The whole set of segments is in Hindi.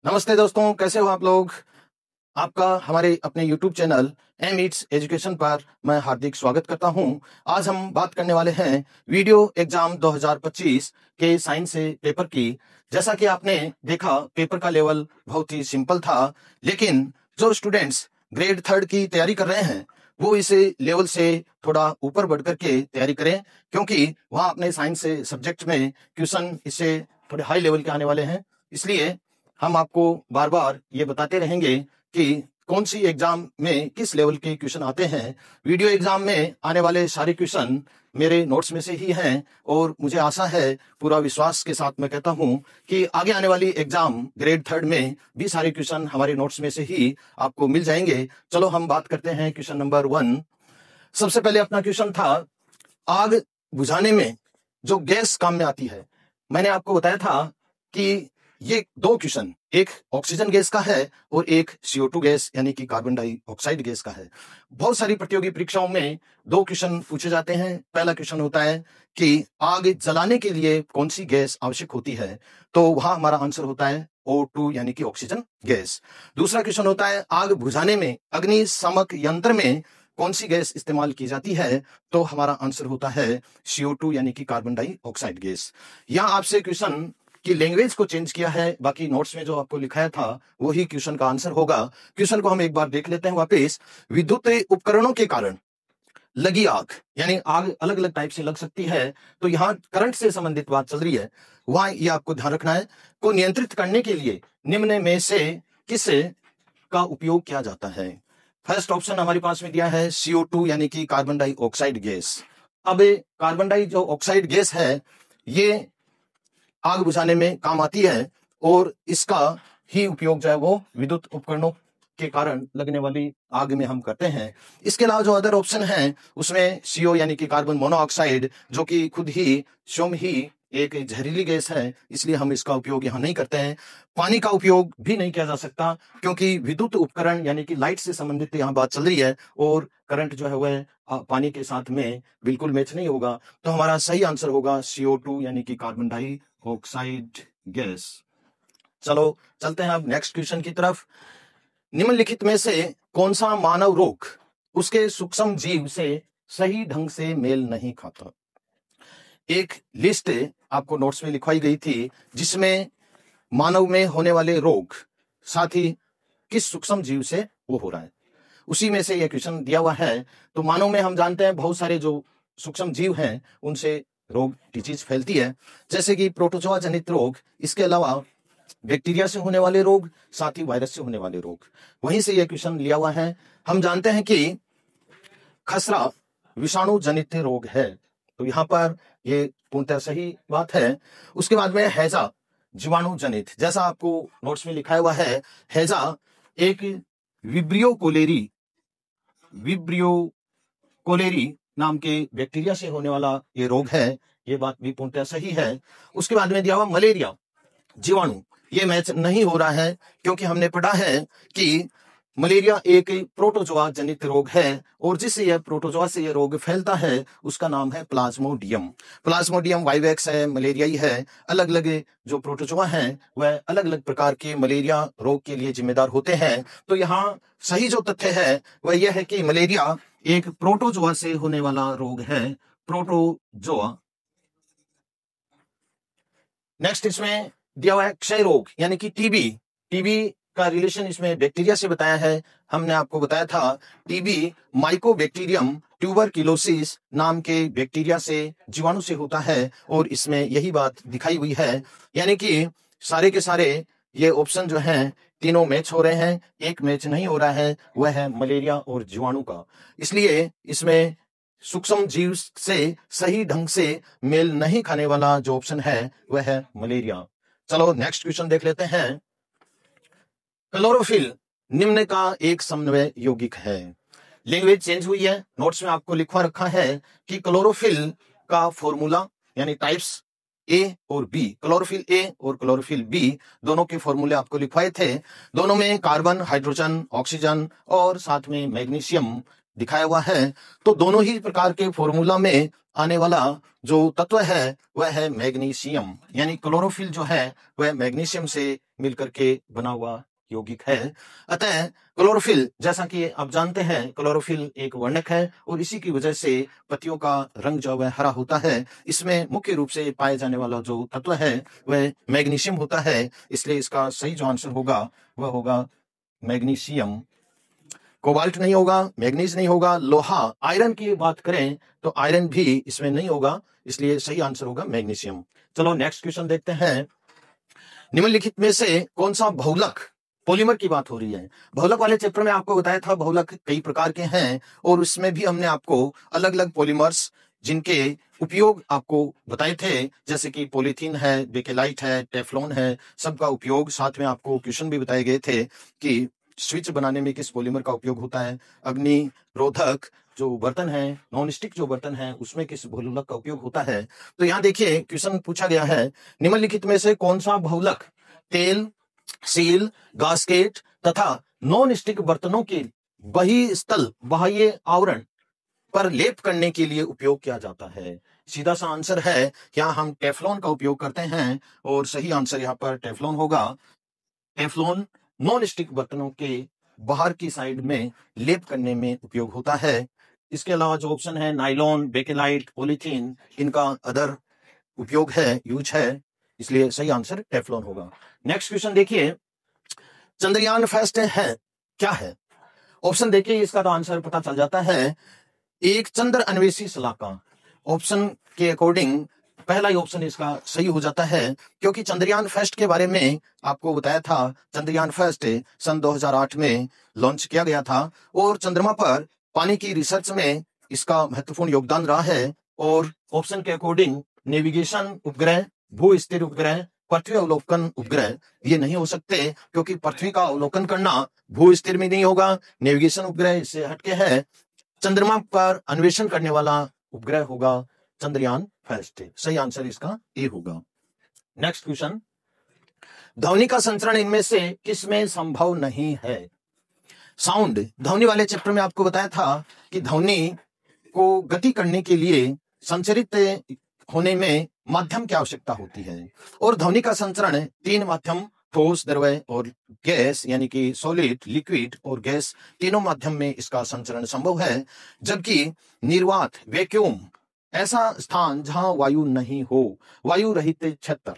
नमस्ते दोस्तों, कैसे हो आप लोग। आपका हमारे अपने YouTube channel M it's education पर मैं हार्दिक स्वागत करता हूं। आज हम बात करने वाले हैं वीडियो एग्जाम 2025 के साइंस से पेपर की। जैसा कि आपने देखा, पेपर का लेवल बहुत ही सिंपल था, लेकिन जो स्टूडेंट्स ग्रेड 3 की तैयारी कर रहे हैं वो इस लेवल से थोड़ा ऊपर बढ़ करके तैयारी करें, क्योंकि वहाँ अपने साइंस से सब्जेक्ट में क्वेश्चन इससे थोड़े हाई लेवल के आने वाले हैं। इसलिए हम आपको बार बार ये बताते रहेंगे कि कौन सी एग्जाम में किस लेवल के क्वेश्चन आते हैं। वीडियो एग्जाम में आने वाले सारे क्वेश्चन मेरे नोट्स में से ही हैं, और मुझे आशा है, पूरा विश्वास के साथ मैं कहता हूं कि आगे आने वाली एग्जाम ग्रेड 3 में भी सारे क्वेश्चन हमारे नोट्स में से ही आपको मिल जाएंगे। चलो हम बात करते हैं क्वेश्चन नंबर 1। सबसे पहले अपना क्वेश्चन था, आग बुझाने में जो गैस काम में आती है। मैंने आपको बताया था कि ये दो क्वेश्चन, एक ऑक्सीजन गैस का है और एक CO2 गैस यानी कि कार्बन डाइऑक्साइड गैस का है। बहुत सारी प्रतियोगी परीक्षाओं में दो क्वेश्चन पूछे जाते हैं। पहला क्वेश्चन होता है कि आग जलाने के लिए कौन सी गैस आवश्यक होती है, तो वहां हमारा आंसर होता है O2 यानी कि ऑक्सीजन गैस। दूसरा क्वेश्चन होता है, आग बुझाने में अग्निशामक यंत्र में कौन सी गैस इस्तेमाल की जाती है, तो हमारा आंसर होता है CO2 यानी कि कार्बन डाइऑक्साइड गैस। यहाँ आपसे क्वेश्चन की लैंग्वेज को चेंज किया है, बाकी नोट्स में जो आपको लिखाया था वही क्वेश्चन का आंसर होगा। क्वेश्चन को हम एक बार देख लेते हैं वापस। विद्युत उपकरणों के कारण लगी आग, यानी आग अलग अलग टाइप से लग सकती है, तो यहाँ करंट से संबंधित बात चल रही है, वहां ये आपको ध्यान रखना है। को नियंत्रित करने के लिए निम्न में से किस का उपयोग किया जाता है। फर्स्ट ऑप्शन हमारे पास में दिया है CO2 यानी कि कार्बन डाइऑक्साइड गैस। अब कार्बन डाइऑक्साइड गैस है, ये आग बुझाने में काम आती है, और इसका ही उपयोग जो है वो विद्युत उपकरणों के कारण लगने वाली आग में हम करते हैं। इसके अलावा जो अदर ऑप्शन है उसमें CO यानी कि कार्बन मोनोऑक्साइड, जो कि खुद ही स्वयं ही एक जहरीली गैस है, इसलिए हम इसका उपयोग यहाँ नहीं करते हैं। पानी का उपयोग भी नहीं किया जा सकता, क्योंकि विद्युत उपकरण यानी कि लाइट से संबंधित यहाँ बात चल रही है, और करंट जो है वह पानी के साथ में बिल्कुल मैच नहीं होगा। तो हमारा सही आंसर होगा CO2 यानी कि कार्बन डाइऑक्साइड गैस। चलो चलते हैं अब नेक्स्ट क्वेश्चन की तरफ। निम्नलिखित में से कौन सा मानव रोग उसके सूक्ष्म जीव से सही ढंग से मेल नहीं खाता। एक लिस्ट आपको नोट्स में लिखवाई गई थी, जिसमें मानव में होने वाले रोग साथ ही किस सूक्ष्म जीव से वो हो रहा है, उसी में से यह क्वेश्चन दिया हुआ है। तो मानव में हम जानते हैं बहुत सारे जो सूक्ष्म जीव हैं उनसे रोग डिजीज फैलती है, जैसे कि प्रोटोजोआ जनित रोग, इसके अलावा बैक्टीरिया से होने वाले रोग, साथ ही वायरस से होने वाले रोग। वहीं से यह क्वेश्चन लिया हुआ है। हम जानते हैं कि खसरा विषाणु जनित रोग है, तो यहाँ पर ये पूर्णतः सही बात है। उसके बाद में हैजा जीवाणु जनित, जैसा आपको नोट्स में लिखा हुआ है, हैजा एक विब्रियो कोलेरी नाम के बैक्टीरिया से होने वाला ये रोग है, ये बात भी पूर्णतः सही है। उसके बाद में दिया हुआ मलेरिया जीवाणु, ये मैच नहीं हो रहा है, क्योंकि हमने पढ़ा है कि मलेरिया एक प्रोटोजोआ जनित रोग है, और जिससे यह प्रोटोजोआ से यह रोग फैलता है उसका नाम है प्लाज्मोडियम। प्लाज्मोडियम वाइवेक्स है, मलेरिया ही है। अलग अलग जो प्रोटोजोआ हैं वह अलग अलग प्रकार के मलेरिया रोग के लिए जिम्मेदार होते हैं। तो यहाँ सही जो तथ्य है वह यह है कि मलेरिया एक प्रोटोजोआ से होने वाला रोग है, प्रोटोजोआ। नेक्स्ट इसमें दिया हुआ है क्षय रोग यानी कि टीबी का रिलेशन इसमें बैक्टीरिया से बताया है। हमने आपको बताया था टीबी माइकोबैक्टीरियम ट्यूबरक्लोसिस नाम के बैक्टीरिया से, जीवाणु से होता है, और इसमें यही बात दिखाई हुई है। यानी कि सारे के सारे ये ऑप्शन जो हैं तीनों मैच हो रहे हैं, एक मैच नहीं हो रहा है, वह है मलेरिया और जीवाणु का। इसलिए इसमें सूक्ष्म जीव से सही ढंग से मेल नहीं खाने वाला जो ऑप्शन है वह है मलेरिया। चलो नेक्स्ट क्वेश्चन देख लेते हैं। क्लोरोफिल निम्न का एक समन्वय यौगिक है। लैंग्वेज चेंज हुई है, नोट्स में आपको लिखवा रखा है कि क्लोरोफिल का फॉर्मूला यानी टाइप्स ए और बी, क्लोरोफिल ए और क्लोरोफिल बी दोनों के फॉर्मूले आपको लिखवाए थे। दोनों में कार्बन, हाइड्रोजन, ऑक्सीजन और साथ में मैग्नीशियम दिखाया हुआ है। तो दोनों ही प्रकार के फॉर्मूला में आने वाला जो तत्व है वह है मैग्नीशियम, यानी क्लोरोफिल जो है वह मैग्नीशियम से मिलकर के बना हुआ यौगिक है। अतः क्लोरोफिल, जैसा कि आप जानते हैं, क्लोरोफिल एक वर्णक है और इसी की वजह से पत्तियों का रंग जो है हरा होता है। इसमें मुख्य रूप से पाए जाने वाला जो तत्व है वह मैग्नीशियम होता है, इसलिए इसका सही जो आंसर होगा वह होगा मैग्नीशियम। कोबाल्ट नहीं होगा, मैग्नीज नहीं होगा, लोहा, आयरन की बात करें तो आयरन भी इसमें नहीं होगा, इसलिए सही आंसर होगा मैग्नीशियम। चलो नेक्स्ट क्वेश्चन देखते हैं। निम्नलिखित में से कौन सा बहुलक, पॉलीमर की बात हो रही है। बहुलक वाले चैप्टर में आपको बताया था बहुलक कई प्रकार के हैं और उसमें भी हमने आपको अलग अलग पॉलीमर्स जिनके उपयोग आपको बताए थे, जैसे कि पॉलीथीन है, बेकेलाइट है, टेफ्लॉन है, सबका उपयोग, साथ में आपको क्वेश्चन भी बताए गए थे कि स्विच बनाने में किस पॉलीमर का उपयोग होता है, अग्नि रोधक जो बर्तन है, नॉन स्टिक जो बर्तन है, उसमें किस बहुलक का उपयोग होता है। तो यहाँ देखिए क्वेश्चन पूछा गया है, निम्नलिखित में से कौन सा बहुलक तेल, सील, गास्केट तथा नॉन स्टिक बर्तनों के बहिस्थल बाह्य आवरण पर लेप करने के लिए उपयोग किया जाता है। सीधा सा आंसर है, क्या हम टेफ्लॉन का उपयोग करते हैं, और सही आंसर यहाँ पर टेफ्लॉन होगा। टेफ्लॉन नॉन स्टिक बर्तनों के बाहर की साइड में लेप करने में उपयोग होता है। इसके अलावा जो ऑप्शन है नाइलॉन, बेकेलाइट, पॉलीथीन, इनका अदर उपयोग है, यूज है, इसलिए सही आंसर टेफ्लॉन होगा। नेक्स्ट क्वेश्चन देखिए, चंद्रयान फर्स्ट है क्या है। ऑप्शन देखिए, इसका तो आंसर पता चल जाता है, एक चंद्र अन्वेषी शलाका। ऑप्शन के अकॉर्डिंग पहला ही ऑप्शन इसका सही हो जाता है, क्योंकि चंद्रयान फर्स्ट के बारे में आपको बताया था। चंद्रयान फर्स्ट सन 2008 में लॉन्च किया गया था और चंद्रमा पर पानी की रिसर्च में इसका महत्वपूर्ण योगदान रहा है। और ऑप्शन के अकॉर्डिंग नेविगेशन उपग्रह, भू स्थिर उपग्रह, पृथ्वी अवलोकन उपग्रह ये नहीं हो सकते, क्योंकि पृथ्वी का अवलोकन करना भू स्थिर में नहीं होगा, नेविगेशन उपग्रह इससे हटके है। चंद्रमा पर अन्वेषण करने वाला उपग्रह होगा चंद्रयान फर्स्ट। सही आंसर इसका ए होगा। नेक्स्ट क्वेश्चन, ध्वनि का संचरण इनमें से किसमें संभव नहीं है। साउंड, ध्वनि वाले चैप्टर में आपको बताया था कि ध्वनि को गति करने के लिए संचरित होने में माध्यम की आवश्यकता होती है, और ध्वनि का संचरण तीन माध्यम, ठोस, द्रव्य और गैस, यानी कि सॉलिड, लिक्विड और गैस, तीनों माध्यम में इसका संचरण संभव है। जबकि निर्वात, वैक्यूम, ऐसा स्थान जहां वायु नहीं हो, वायु रहित क्षेत्र,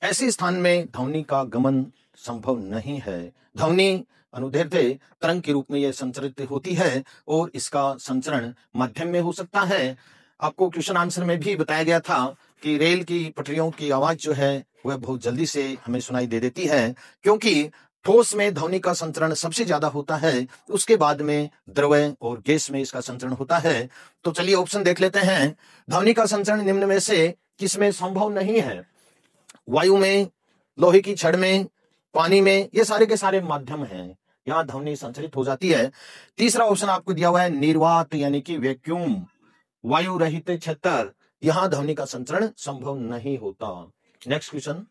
ऐसे स्थान में ध्वनि का गमन संभव नहीं है। ध्वनि अनुदैर्ध्य तरंग के रूप में यह संचरित होती है और इसका संचरण माध्यम में हो सकता है। आपको क्वेश्चन आंसर में भी बताया गया था कि रेल की पटरियों की आवाज जो है वह बहुत जल्दी से हमें सुनाई दे देती है, क्योंकि ठोस में ध्वनि का संचरण सबसे ज्यादा होता है, उसके बाद में द्रव्य और गैस में इसका संचरण होता है। तो चलिए ऑप्शन देख लेते हैं। ध्वनि का संचरण निम्न में से किसमें संभव नहीं है। वायु में, लोहे की छड़ में, पानी में, ये सारे के सारे माध्यम हैं, यहाँ ध्वनि संचरित हो जाती है। तीसरा ऑप्शन आपको दिया हुआ है निर्वात, यानी कि वैक्यूम, वायु रहित क्षेत्र, यहां ध्वनि का संचरण संभव नहीं होता। नेक्स्ट क्वेश्चन,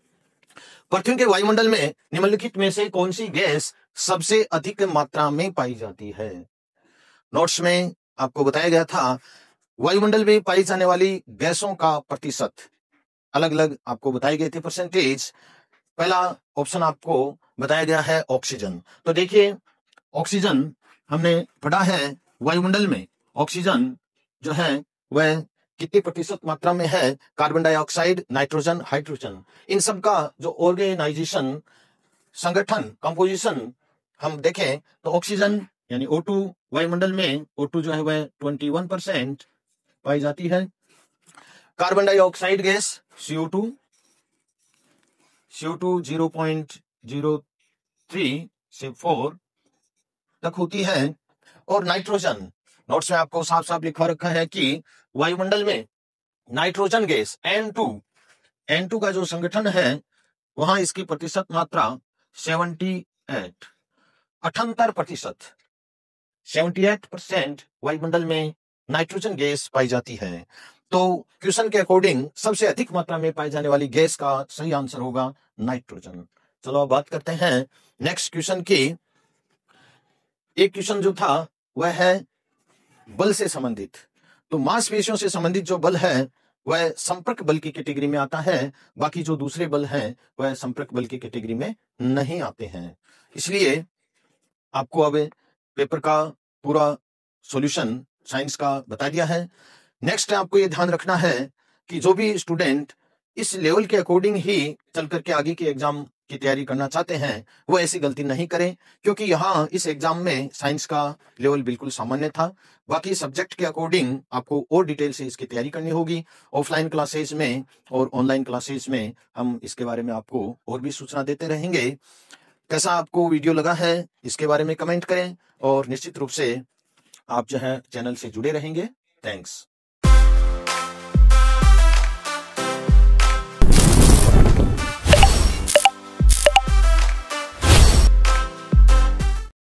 पृथ्वी के वायुमंडल में निम्नलिखित में से कौन सी गैस सबसे अधिक मात्रा में पाई जाती है। नोट्स में आपको बताया गया था वायुमंडल में पाई जाने वाली गैसों का प्रतिशत अलग अलग आपको बताए गए थे परसेंटेज। पहला ऑप्शन आपको बताया गया है ऑक्सीजन। तो देखिए ऑक्सीजन हमने पढ़ा है, वायुमंडल में ऑक्सीजन जो है वह कितनी प्रतिशत मात्रा में है। कार्बन डाइऑक्साइड, नाइट्रोजन, हाइड्रोजन, इन सब का जो ऑर्गेनाइजेशन, संगठन, कंपोजिशन हम देखें तो ऑक्सीजन यानी O2 वायुमंडल में O2 जो है वह 21% पाई जाती है। कार्बन डाइऑक्साइड गैस CO2 0.03 से 4 तक होती है। और नाइट्रोजन, नोट्स में आपको साफ साफ लिखा रखा है कि वायुमंडल में नाइट्रोजन गैस N2 का जो संगठन है वहां इसकी प्रतिशत मात्रा 78% वायुमंडल में नाइट्रोजन गैस पाई जाती है। तो क्वेश्चन के अकॉर्डिंग सबसे अधिक मात्रा में पाई जाने वाली गैस का सही आंसर होगा नाइट्रोजन। चलो अब बात करते हैं नेक्स्ट क्वेश्चन की। एक क्वेश्चन जो था वह है बल से संबंधित। तो मांसपेशियों से संबंधित जो बल है वह संपर्क बल की कैटेगरी में आता है, बाकी जो दूसरे बल हैं वह संपर्क बल की कैटेगरी में नहीं आते हैं। इसलिए आपको अब पेपर का पूरा सॉल्यूशन साइंस का बता दिया है। नेक्स्ट आपको ये ध्यान रखना है कि जो भी स्टूडेंट इस लेवल के अकॉर्डिंग ही चल करके आगे के एग्जाम की तैयारी करना चाहते हैं वो ऐसी गलती नहीं करें, क्योंकि यहाँ इस एग्जाम में साइंस का लेवल बिल्कुल सामान्य था। बाकी सब्जेक्ट के अकॉर्डिंग आपको और डिटेल से इसकी तैयारी करनी होगी। ऑफलाइन क्लासेज में और ऑनलाइन क्लासेज में हम इसके बारे में आपको और भी सूचना देते रहेंगे। कैसा आपको वीडियो लगा है इसके बारे में कमेंट करें और निश्चित रूप से आप जो है चैनल से जुड़े रहेंगे। थैंक्स।